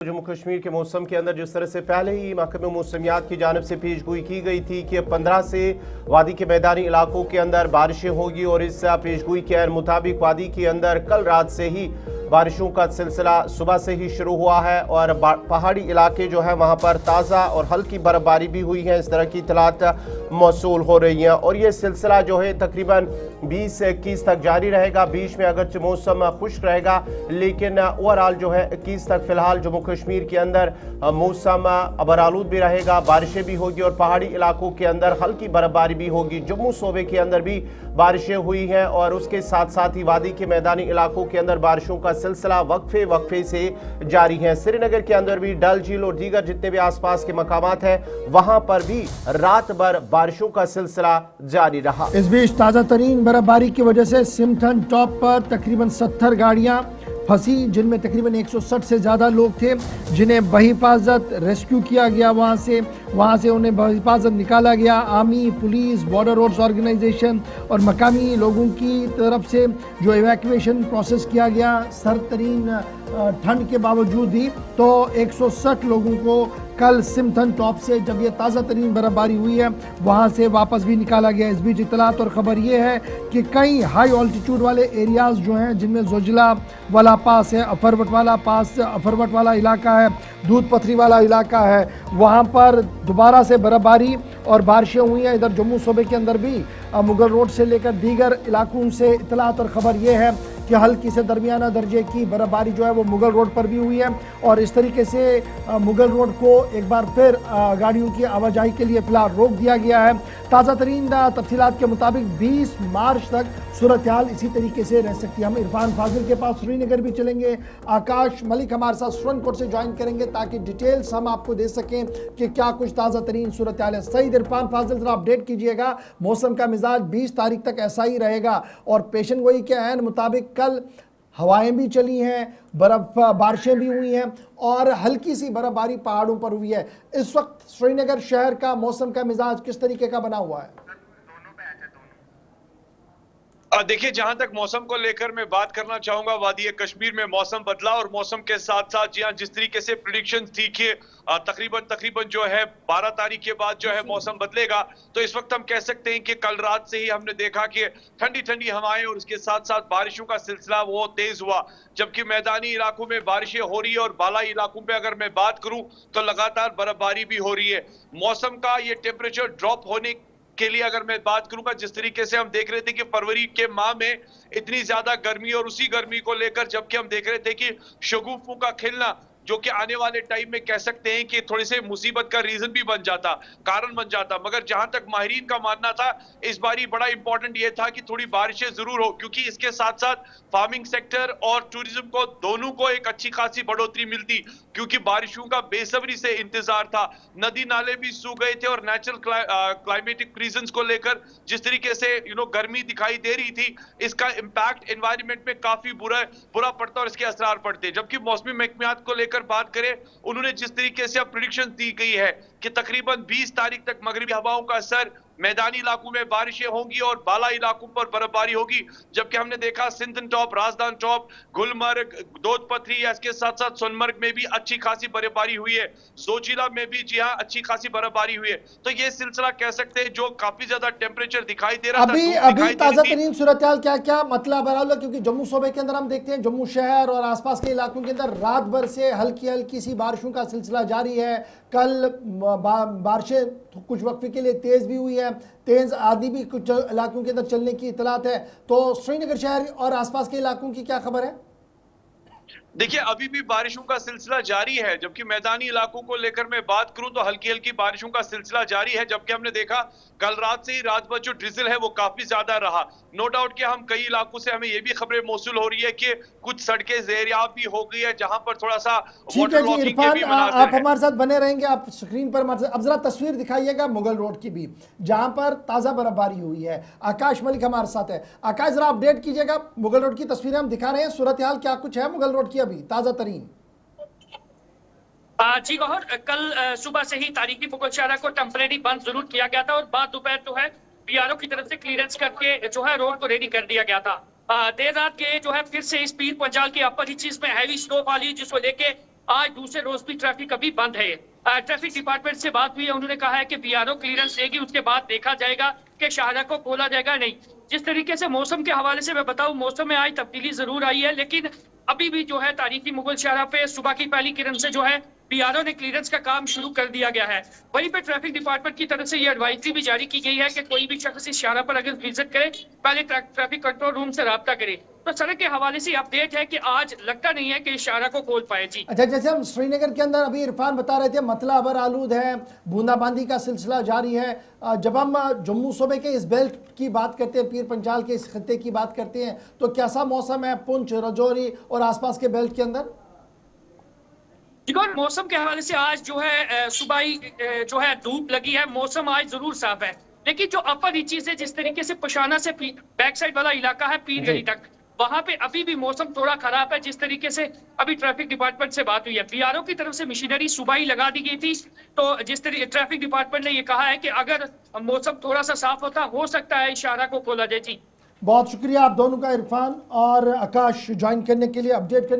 जम्मू कश्मीर के मौसम के अंदर जिस तरह से पहले ही महकमे मौसमियात की जानिब से पेशगोई की गई थी कि 15 से वादी के मैदानी इलाकों के अंदर बारिशें होगी और इस पेशगोई के मुताबिक वादी के अंदर कल रात से ही बारिशों का सिलसिला सुबह से ही शुरू हुआ है और पहाड़ी इलाके जो है वहाँ पर ताज़ा और हल्की बर्फबारी भी हुई है। इस तरह की इतलात मौसूल हो रही हैं और ये सिलसिला जो है तकरीबन 20 से 21 तक जारी रहेगा। बीच में अगरचे मौसम खुश्क रहेगा लेकिन ओवरऑल जो है 21 तक फिलहाल जम्मू कश्मीर के अंदर मौसम अबरालूद भी रहेगा, बारिशें भी होगी और पहाड़ी इलाकों के अंदर हल्की बर्फबारी भी होगी। जम्मू सूबे के अंदर भी बारिशें हुई हैं और उसके साथ साथ ही वादी के मैदानी इलाकों के अंदर बारिशों का सिलसिला वक्फे से जारी है। श्रीनगर के अंदर भी डल झील और दीगर जितने भी आसपास के मकामात हैं वहां पर भी रात भर बारिशों का सिलसिला जारी रहा। इस बीच ताज़ा तरीन बर्फबारी की वजह से सिमटन टॉप पर तकरीबन 70 गाड़ियां फंसी, जिनमें तकरीबन 160 से ज़्यादा लोग थे जिन्हें बहिफाजत रेस्क्यू किया गया। वहाँ से उन्हें बहिफाजत निकाला गया। Army, police, border roads organisation और मकामी लोगों की तरफ से जो इवैक्यूएशन प्रोसेस किया गया। सरतरीन ठंड के बावजूद भी तो 160 लोगों को कल सिमटन टॉप से जब ये ताज़ा तरीन बर्फबारी हुई है वहाँ से वापस भी निकाला गया। इस बीच इतलात और ख़बर ये है कि कई हाई ऑल्टीट्यूड वाले एरियाज़ जो हैं जिनमें जोजिला वाला पास है, अफरवट वाला इलाका है, दूध पथरी वाला इलाका है, वहाँ पर दोबारा से बर्फबारी और बारिशें हुई हैं। इधर जम्मू सूबे के अंदर भी मुगल रोड से लेकर दीगर इलाकों से इतलात और ख़बर ये है कि हल्की से दरमियाना दर्जे की बर्फबारी जो है वो मुगल रोड पर भी हुई है और इस तरीके से मुगल रोड को एक बार फिर गाड़ियों की आवाजाही के लिए फिलहाल रोक दिया गया है। ताज़ा तरीन तफसीलात के मुताबिक 20 मार्च तक सूरत हाल इसी तरीके से रह सकती है। हम इरफान फाजिल के पास श्रीनगर भी चलेंगे, आकाश मलिक हमारे साथ सुरनकोट से ज्वाइन करेंगे ताकि डिटेल्स हम आपको दे सकें कि क्या कुछ ताज़ा तरीन सूरत हाल है। सईद इरफान फाजिल जरा अपडेट कीजिएगा। मौसम का मिजाज 20 तारीख तक ऐसा ही रहेगा और पेशन गोई के ऐन मुताबिक कल हवाएं भी चली हैं, बारिशें भी हुई हैं और हल्की सी बर्फबारी पहाड़ों पर हुई है। इस वक्त श्रीनगर शहर का मौसम का मिजाज किस तरीके का बना हुआ है? देखिए, जहां तक मौसम को लेकर मैं बात करना चाहूंगा, वादी कश्मीर में मौसम बदला और मौसम के साथ साथ जी हाँ, जिस तरीके से प्रेडिक्शन थी कि तकरीबन जो है 12 तारीख के बाद जो है मौसम बदलेगा, तो इस वक्त हम कह सकते हैं कि कल रात से ही हमने देखा कि ठंडी ठंडी हवाएं और उसके साथ साथ बारिशों का सिलसिला वो तेज हुआ। जबकि मैदानी इलाकों में बारिशें हो रही है और बालाई इलाकों में अगर मैं बात करूं तो लगातार बर्फबारी भी हो रही है। मौसम का ये टेम्परेचर ड्रॉप होने के लिए अगर मैं बात करूंगा, जिस तरीके से हम देख रहे थे कि फरवरी के माह में इतनी ज्यादा गर्मी और उसी गर्मी को लेकर जबकि हम देख रहे थे कि शगुफों का खिलना जो कि आने वाले टाइम में कह सकते हैं कि थोड़ी से मुसीबत का रीजन भी बन जाता, कारण बन जाता। मगर जहां तक माहिरीन का मानना था, इस बारी बड़ा इंपॉर्टेंट ये था कि थोड़ी बारिशें जरूर हो, क्योंकि इसके साथ साथ फार्मिंग सेक्टर और टूरिज्म को दोनों को एक अच्छी खासी बढ़ोतरी मिलती, क्योंकि बारिशों का बेसब्री से इंतजार था। नदी नाले भी सूख गए थे और नेचुरल क्लाइमेटिक रीजंस को लेकर जिस तरीके से गर्मी दिखाई दे रही थी, इसका इंपैक्ट एनवायरमेंट में काफी बुरा पड़ता और इसके असरार पड़ते। जबकि मौसमी महकमियात को लेकर बात करें, उन्होंने जिस तरीके से अब प्रेडिक्शन दी गई है कि तकरीबन 20 तारीख तक मगरिबी हवाओं का असर, मैदानी इलाकों में बारिशें होंगी और बाला इलाकों पर बर्फबारी होगी। जबकि हमने देखा सिंधन टॉप, राजदान टॉप, गुलमर्ग, दोद पथरी, इसके साथ साथ सोनमर्ग में भी अच्छी खासी बर्फबारी हुई है। जोजिला में भी जी हाँ अच्छी खासी बर्फबारी हुई है। तो ये सिलसिला कह सकते हैं जो काफी ज्यादा टेम्परेचर दिखाई दे रहा था। अभी ताजा तरीन सूरत हाल क्या मतलब बराबर, क्योंकि जम्मू सूबे के अंदर हम देखते हैं जम्मू शहर और आसपास के इलाकों के अंदर रात भर से हल्की सी बारिशों का सिलसिला जारी है। कल बारिशें कुछ वक्फे के लिए तेज भी हुई है, तेज आंधी भी कुछ इलाकों के अंदर चलने की इतलात है। तो श्रीनगर शहर और आसपास के इलाकों की क्या खबर है? देखिए, अभी भी बारिशों का सिलसिला जारी है। जबकि मैदानी इलाकों को लेकर मैं बात करूं तो हल्की हल्की बारिशों का सिलसिला जारी है। जबकि हमने देखा कल रात से ही रात भर जो ड्रिजल है वो काफी ज्यादा रहा। नो डाउट कि हम कई इलाकों से हमें ये भी खबरें मौसूल हो रही है कि कुछ सड़कें ज़ेरियाब भी हो गई है, जहां पर थोड़ा सा वाटर लॉकिंग के भी मनाज़िर आप हमारे साथ बने रहेंगे, आप स्क्रीन पर हमारे साथ। अब जरा तस्वीर दिखाइएगा मुगल रोड की भी, जहां पर ताजा बर्फबारी हुई है। आकाश मलिक हमारे साथ है। आकाश जरा अपडेट कीजिएगा, मुगल रोड की तस्वीरें हम दिखा रहे हैं। सूरत हाल क्या कुछ है मुगल रोड की अभी ताजा तरीन? जी गौहर, कल सुबह से ही तारीखी फुकलशारा को टेम्परेरी बंद जरूर किया गया था और बाद दोपहर जो है बीआरओ की तरफ से क्लियरेंस करके जो है रोड को रेडी कर दिया गया था। देर रात के जो है फिर से इस पीर पंजाल की अपर रीचेस में हैवी स्नोफॉल हुई, जिसको लेके आज दूसरे रोज भी ट्रैफिक अभी बंद है। ट्रैफिक डिपार्टमेंट से बात हुई है, उन्होंने कहा है कि बीआरओ क्लियरेंस देगी, उसके बाद देखा जाएगा कि शाहरा को खोला जाएगा नहीं। जिस तरीके से मौसम के हवाले से मैं बताऊं, मौसम में आज तब्दीली जरूर आई है, लेकिन अभी भी जो है तारीखी मुगल शाहरा पे सुबह की पहली किरण से जो है बीआरओ ने क्लियरेंस का काम शुरू कर दिया गया है। वहीं पे ट्रैफिक डिपार्टमेंट की तरफ से ये एडवाइजरी भी जारी की गई है कि कोई भी शख्स इस शाहरा पर अगर विजिट करे, पहले ट्रैफिक कंट्रोल रूम से राब्ता करे। तो सड़क के हवाले से अपडेट है कि आज लगता नहीं है कि इस शाहरा को खोल पाए। जी अच्छा, जैसे हम श्रीनगर के अंदर अभी इरफान बता रहे थे मतला अबर आलूद है, बूंदाबांदी का सिलसिला जारी है। जब हम जम्मू सूबे के इस बेल्ट की बात करते हैं, पीर पंजाल के इस खत्ते की बात करते हैं, तो कैसा मौसम है पुंछ, रजौरी और आसपास के बेल्ट के अंदर? मौसम के हवाले से आज जो है सुबह ही जो है धूप लगी है, मौसम आज जरूर साफ है, लेकिन जो अपर रीचेस है, जिस तरीके से पुशाना से बैक साइड वाला इलाका है पीर गली तक, वहां पे अभी भी मौसम थोड़ा खराब है। जिस तरीके से अभी ट्रैफिक डिपार्टमेंट से बात हुई है, बीआरओ की तरफ से मशीनरी सुबह ही लगा दी गई थी। तो जिस तरीके ट्रैफिक डिपार्टमेंट ने ये कहा है कि अगर मौसम थोड़ा सा साफ होता, हो सकता है इशारा को खोला जाए। जी बहुत शुक्रिया आप दोनों का, इरफान और आकाश, ज्वाइन करने के लिए, अपडेट करने